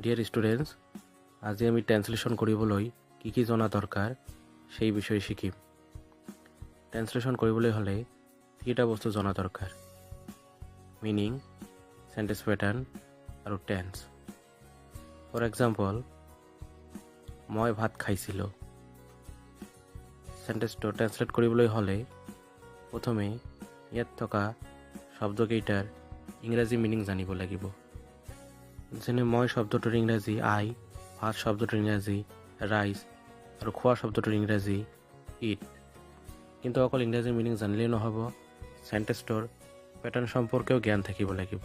Dear students, আজি আমি translation কৰিবলৈ কি জনা দৰকাৰ সেই বিষয়ে শিকিম। ট্ৰেন্সলেশ্যন কৰিবলৈ হ'লে তিনিটা বস্তু জনা দৰকাৰ: মিনিং, সেন্টেন্স প্যাটাৰ্ন আৰু টেন্স। ফৰ এক্সাম্পল, মই ভাত খাইছিলোঁ। সেন্টেন্সটো ট্ৰেন্সলেট কৰিবলৈ হ'লে প্ৰথমে ইয়াত থকা শব্দকেইটাৰ ইংৰাজী মিনিং জানিব লাগিব। যেনে মই শব্দটোৰ ইংৰাজী আই, ভাত শব্দটোৰ ইংৰাজী ৰাইচ আৰু খোৱা শব্দটোৰ ইংৰাজী ইট। কিন্তু অকল ইংৰাজী মিনিং জানিলেই নহ'ব, সেন্টেন্সটোৰ প্যাটাৰ্ন সম্পৰ্কেও জ্ঞান থাকিব লাগিব।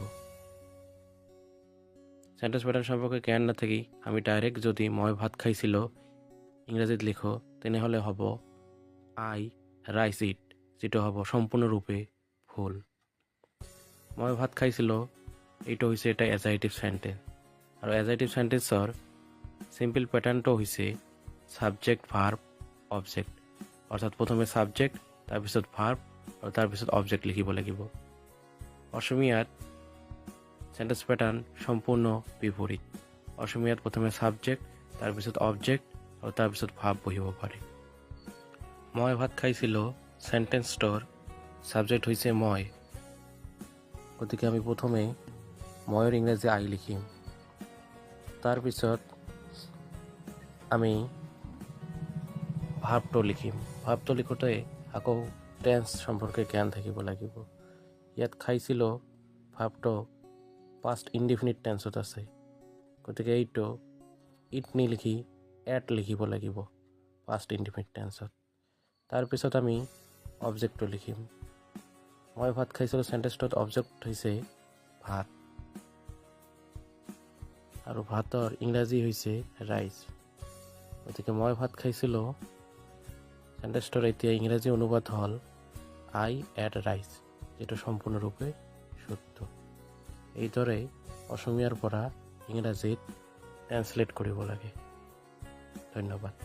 সেন্টেন্স প্যাটাৰ্ন সম্পৰ্কে জ্ঞান নাথাকি আমি ডাইৰেক্ট যদি মই ভাত খাইছিলোঁ ইংৰাজীত লিখোঁ, তেনেহ'লে হ'ব আই ৰাইচ ইট, যিটো হ'ব সম্পূৰ্ণৰূপে ভুল। মই ভাত খাইছিলোঁ এইটো হৈছে এটা এজাইটিভ সেন্টেন্স, আৰু এজাইটিভ সেন্টেন্সৰ সিম্পল প্যাটাৰ্নটো হৈছে সাবজেক্ট, ভাৰ্ব, অবজেক্ট। অৰ্থাৎ প্ৰথমে সাবজেক্ট, তাৰপিছত ভাৰ্ব আৰু তাৰপিছত অবজেক্ট লিখিব লাগিব। অসমীয়াত সেন্টেন্স প্যাটাৰ্ন সম্পূৰ্ণ বিপৰীত। অসমীয়াত প্ৰথমে সাবজেক্ট, তাৰপিছত অবজেক্ট আৰু তাৰপিছত ভাৰ্ব বহিব পাৰে। মই ভাত খাইছিলোঁ সেন্টেন্সটোৰ সাবজেক্ট হৈছে মই, গতিকে আমি প্ৰথমে ময়ৰ ইংৰাজী আই লিখিম। তাৰপিছত আমি ভাৰ্বটো লিখিম। ভাৰ্বটো লিখোঁতে আকৌ টেন্স সম্পৰ্কে জ্ঞান থাকিব লাগিব। ইয়াত খাইছিলোঁ ভাৰ্বটো পাষ্ট ইনডিফিনিট টেন্সত আছে, গতিকে এইটো ইট নিলিখি এট লিখিব লাগিব পাষ্ট ইনডিফিনিট টেন্সত। তাৰপিছত আমি অবজেক্টটো লিখিম। মই ভাত খাইছিলোঁ সেন্টেন্সটোত অবজেক্ট হৈছে ভাত, আৰু ভাতৰ ইংৰাজী হৈছে ৰাইচ। গতিকে মই ভাত খাইছিলোঁ সেন্টেন্সটোৰ এতিয়া ইংৰাজী অনুবাদ হ'ল আই এট ৰাইচ, যিটো সম্পূৰ্ণৰূপে শুদ্ধ। এইদৰে অসমীয়াৰ পৰা ইংৰাজীত ট্ৰেন্সলেট কৰিব লাগে। ধন্যবাদ।